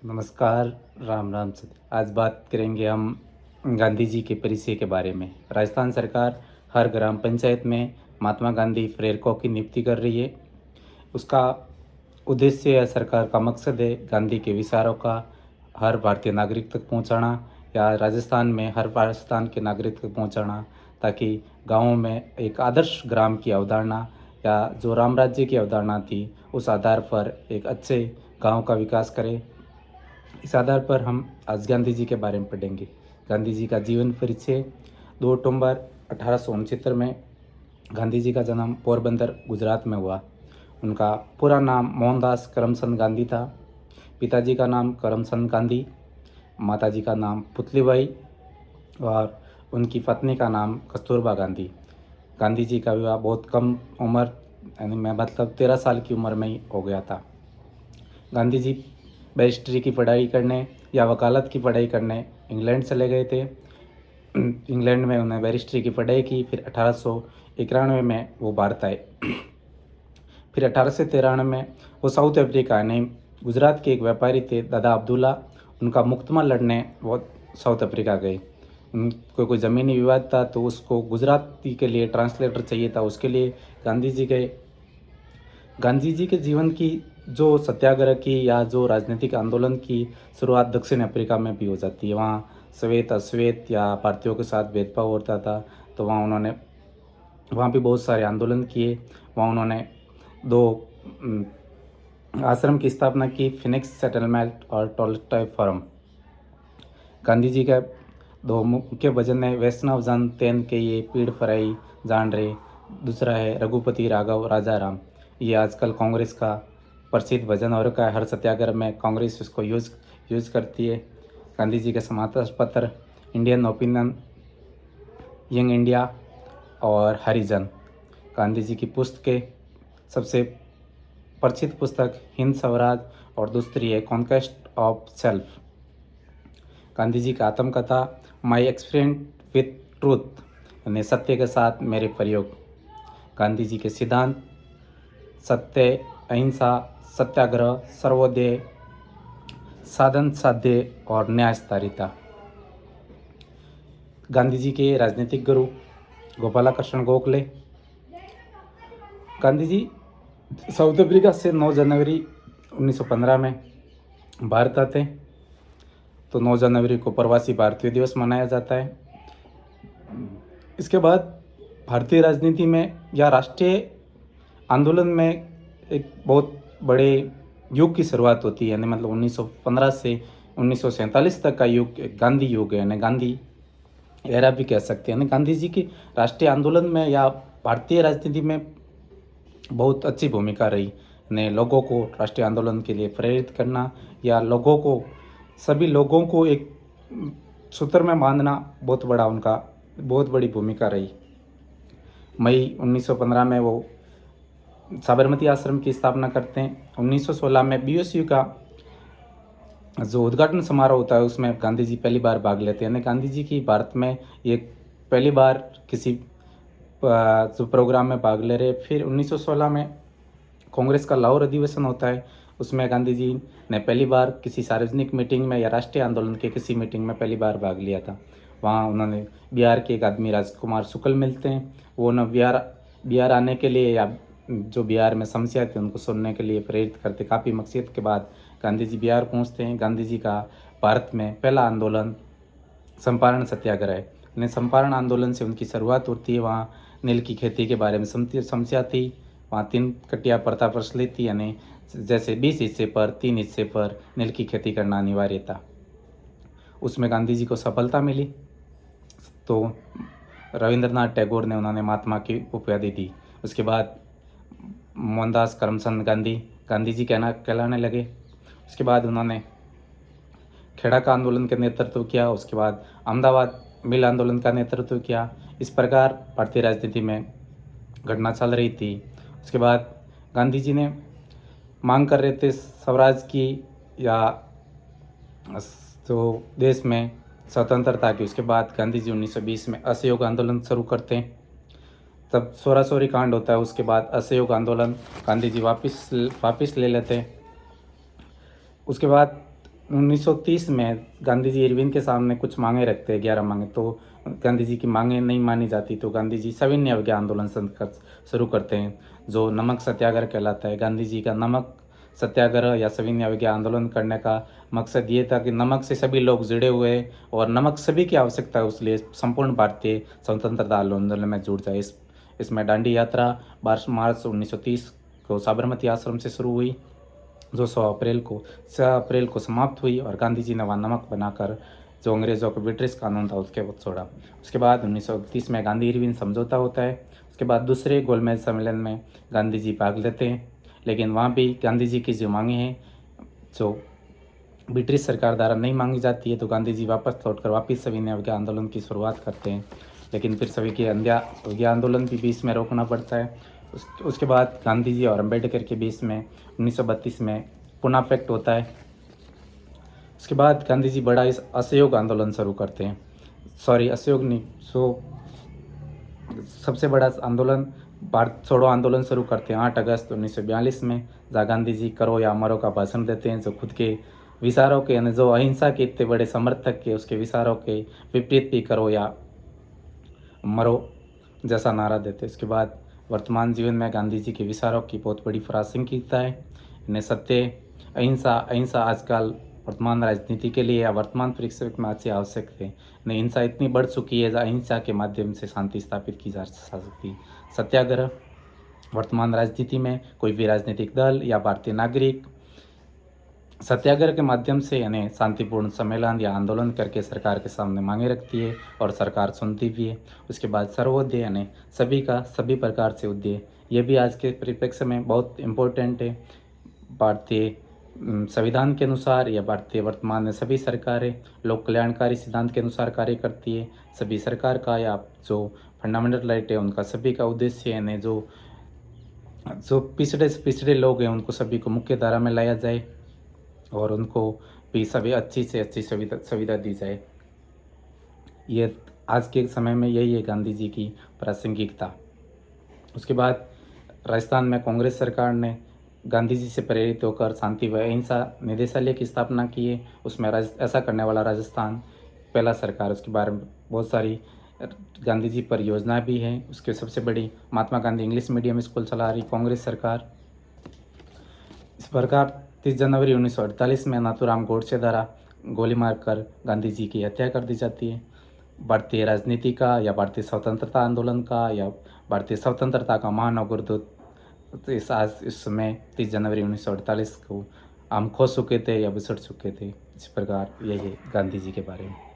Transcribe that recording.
नमस्कार, राम राम सत। आज बात करेंगे हम गांधी जी के परिचय के बारे में। राजस्थान सरकार हर ग्राम पंचायत में महात्मा गांधी प्रेरकों की नियुक्ति कर रही है। उसका उद्देश्य या सरकार का मकसद है गांधी के विचारों का हर भारतीय नागरिक तक पहुंचाना, या राजस्थान में हर राजस्थान के नागरिक तक पहुंचाना, ताकि गाँवों में एक आदर्श ग्राम की अवधारणा या जो राम राज्य की अवधारणा थी उस आधार पर एक अच्छे गांव का विकास करे। इस आधार पर हम आज गांधी जी के बारे में पढ़ेंगे। गांधी जी का जीवन परिचय। 2 अक्टूबर 1869 में गांधी जी का जन्म पोरबंदर गुजरात में हुआ। उनका पूरा नाम मोहनदास करमचंद गांधी था। पिताजी का नाम करमचंद गांधी, माताजी का नाम पुतलीबाई और उनकी पत्नी का नाम कस्तूरबा गांधी। गांधी जी का विवाह बहुत कम उम्र यानी मैं मतलब 13 साल की उम्र में ही हो गया था। गांधी जी बैरिस्ट्री की पढ़ाई करने या वकालत की पढ़ाई करने इंग्लैंड चले गए थे। इंग्लैंड में उन्हें बैरिस्ट्री की पढ़ाई की। फिर 1891 में वो भारत आए। फिर 1893 में वो साउथ अफ्रीका यानी गुजरात के एक व्यापारी थे दादा अब्दुल्ला, उनका मुकदमा लड़ने वो साउथ अफ्रीका गए। उनको कोई ज़मीनी विवाद था तो उसको गुजराती के लिए ट्रांसलेटर चाहिए था, उसके लिए गांधी जी गए। गांधी जी के जीवन की जो सत्याग्रह की या जो राजनीतिक आंदोलन की शुरुआत दक्षिण अफ्रीका में भी हो जाती है। वहाँ श्वेत अश्वेत या भारतीयों के साथ भेदभाव होता था, तो वहाँ भी बहुत सारे आंदोलन किए। वहाँ उन्होंने 2 आश्रम की स्थापना की, फिनिक्स सेटलमेंट और टॉलस्टॉय फोरम। गांधी जी का 2 मुख्य भजन है, वैष्णव जन तेन के ये पीड़ फराई जान रे। दूसरा है रघुपति राघव राजा राम। ये आजकल कांग्रेस का प्रसिद्ध भजन हो रखा है। हर सत्याग्रह में कांग्रेस इसको यूज़ करती है। गांधी जी के समाचार पत्र इंडियन ओपिनियन, यंग इंडिया और हरिजन। गांधी जी की पुस्तकें, सबसे प्रसिद्ध पुस्तक हिंद स्वराज और दूसरी है conquest of self. Gandhi ji का आत्मकथा माई एक्सपीरियंस विथ ट्रूथ यानी सत्य के साथ मेरे प्रयोग। गांधी जी के सिद्धांत सत्य, अहिंसा, सत्याग्रह, सर्वोदय, साधन साध्य और न्यायस्थारिता। गांधी जी के राजनीतिक गुरु गोपालकृष्ण गोखले। गांधी जी साउथ अफ्रीका से 9 जनवरी 1915 में भारत आते हैं। तो 9 जनवरी को प्रवासी भारतीय दिवस मनाया जाता है। इसके बाद भारतीय राजनीति में या राष्ट्रीय आंदोलन में एक बहुत बड़े युग की शुरुआत होती है, यानी मतलब 1915 से 1947 तक का युग गांधी युग है, यानी गांधी एरा भी कह सकते हैं। गांधी जी की राष्ट्रीय आंदोलन में या भारतीय राजनीति में बहुत अच्छी भूमिका रही ने लोगों को राष्ट्रीय आंदोलन के लिए प्रेरित करना या लोगों को, सभी लोगों को एक सूत्र में बांधना बहुत बड़ी भूमिका रही। मई 1915 में वो साबरमती आश्रम की स्थापना करते हैं। 1916 में बीओसीयू का जो उद्घाटन समारोह होता है उसमें गांधी जी पहली बार भाग लेते हैं। यानी गांधी जी की भारत में ये पहली बार किसी जो प्रोग्राम में भाग ले रहे। फिर 1916 में कांग्रेस का लाहौर अधिवेशन होता है, उसमें गांधी जी ने पहली बार किसी सार्वजनिक मीटिंग में या राष्ट्रीय आंदोलन के किसी मीटिंग में पहली बार भाग लिया था। वहाँ उन्होंने बिहार के एक आदमी राजकुमार शुक्ल मिलते हैं, वो न बिहार आने के लिए या जो बिहार में समस्या थी उनको सुनने के लिए प्रेरित करते। काफ़ी मकसद के बाद गांधी जी बिहार पहुँचते हैं। गांधी जी का भारत में पहला आंदोलन चंपारण सत्याग्रह है। यानी चंपारण आंदोलन से उनकी शुरुआत होती है। वहाँ नील की खेती के बारे में समस्या थी। वहाँ 3 कटिया प्रथा प्रचलित थी, यानी जैसे 20 हिस्से पर 3 हिस्से पर नील की खेती करना अनिवार्य था। उसमें गांधी जी को सफलता मिली, तो रविंद्रनाथ टैगोर ने उन्होंने महात्मा की उपाधि दी। उसके बाद मोहनदास करमचंद गांधी जी कहलाने लगे। उसके बाद उन्होंने खेड़ा का आंदोलन का नेतृत्व किया। उसके बाद अहमदाबाद मिल आंदोलन का नेतृत्व किया। इस प्रकार भारतीय राजनीति में घटना चल रही थी। उसके बाद गांधी जी ने मांग कर रहे थे स्वराज की या जो देश में स्वतंत्रता की। उसके बाद गांधी जी 1920 में असहयोग आंदोलन शुरू करते हैं। तब सोरासोरी कांड होता है। उसके बाद असहयोग आंदोलन गांधी जी वापस ले लेते हैं। उसके बाद 1930 में गांधी जी इरविन के सामने कुछ मांगे रखते हैं, 11 मांगे, तो गांधी जी की मांगे नहीं मानी जाती, तो गांधी जी सविनय अवज्ञा आंदोलन शुरू करते हैं, जो नमक सत्याग्रह कहलाता है। गांधी जी का नमक सत्याग्रह या सविनय अवज्ञा आंदोलन करने का मकसद ये था कि नमक से सभी लोग जुड़े हुए हैं और नमक सभी की आवश्यकता है, इसलिए संपूर्ण भारतीय स्वतंत्रता आंदोलन में जुड़ जाए। इसमें दांडी यात्रा 12 मार्च 1930 को साबरमती आश्रम से शुरू हुई, जो 6 अप्रैल को समाप्त हुई, और गांधी जी ने वहाँ नमक बनाकर जो अंग्रेज़ों का ब्रिटिश कानून था उसके बाद छोड़ा। उसके बाद 1931 में गांधी इरविन समझौता होता है। उसके बाद दूसरे गोलमेज सम्मेलन में गांधी जी भाग लेते हैं, लेकिन वहाँ भी गांधी जी की जो मांगे हैं जो ब्रिटिश सरकार द्वारा नहीं मांगी जाती है, तो गांधी जी वापस सविनय अवज्ञा आंदोलन की शुरुआत करते हैं, लेकिन फिर सविनय अवज्ञा आंदोलन भी बीच में रोकना पड़ता है। उसके बाद गांधी जी और अम्बेडकर के बीच में 1932 में पुनः पैक्ट होता है। उसके बाद गांधी जी बड़ा इस असहयोग आंदोलन शुरू करते हैं, असहयोग नहीं, सबसे बड़ा आंदोलन भारत छोड़ो आंदोलन शुरू करते हैं 8 अगस्त 1942 में, जहाँ गांधी जी करो या मरो का भाषण देते हैं, जो खुद के विचारों के यानी जो अहिंसा के इतने बड़े समर्थक के उसके विचारों के विपरीत भी करो या मरो जैसा नारा देते हैं। उसके बाद वर्तमान जीवन में गांधी जी के विचारों की बहुत बड़ी प्रासंगिकता है। इन्हें सत्य, अहिंसा आजकल वर्तमान राजनीति के लिए या वर्तमान परिप्रेक्ष्य में अच्छी आवश्यक है। नहीं, हिंसा इतनी बढ़ चुकी है, अहिंसा के माध्यम से शांति स्थापित की जा सकती। सत्याग्रह, वर्तमान राजनीति में कोई भी राजनीतिक दल या भारतीय नागरिक सत्याग्रह के माध्यम से यानी शांतिपूर्ण सम्मेलन या आंदोलन करके सरकार के सामने मांगे रखती है और सरकार सुनती भी है। उसके बाद सर्वोदय यानी सभी का सभी प्रकार से उदय, ये भी आज के परिप्रेक्ष्य में बहुत इम्पोर्टेंट है। भारतीय संविधान के अनुसार या भारतीय वर्तमान में सभी सरकारें लोक कल्याणकारी सिद्धांत के अनुसार कार्य करती है। सभी सरकार का या जो फंडामेंटल राइट है उनका सभी का उद्देश्य है जो पिछड़े से पिछड़े लोग हैं उनको सभी को मुख्य धारा में लाया जाए और उनको भी सभी अच्छी से अच्छी सुविधा दी जाए। ये आज के समय में यही है गांधी जी की प्रासंगिकता। उसके बाद राजस्थान में कांग्रेस सरकार ने गांधी जी से प्रेरित होकर शांति व अहिंसा निदेशालय की स्थापना की है। उसमें ऐसा करने वाला राजस्थान पहला सरकार। उसके बारे में बहुत सारी गांधी जी पर योजना भी है। उसके सबसे बड़ी Mahatma Gandhi English medium school चला रही कांग्रेस सरकार। इस प्रकार 30 जनवरी 1948 में नाथूराम गोडसे द्वारा गोली मारकर गांधी जी की हत्या कर दी जाती है। भारतीय राजनीति का या भारतीय स्वतंत्रता आंदोलन का या भारतीय स्वतंत्रता का महान अग्रदूत इस समय 30 जनवरी 1948 को हम खो चुके थे या बिछड़ चुके थे। इस प्रकार यही है गांधी जी के बारे में।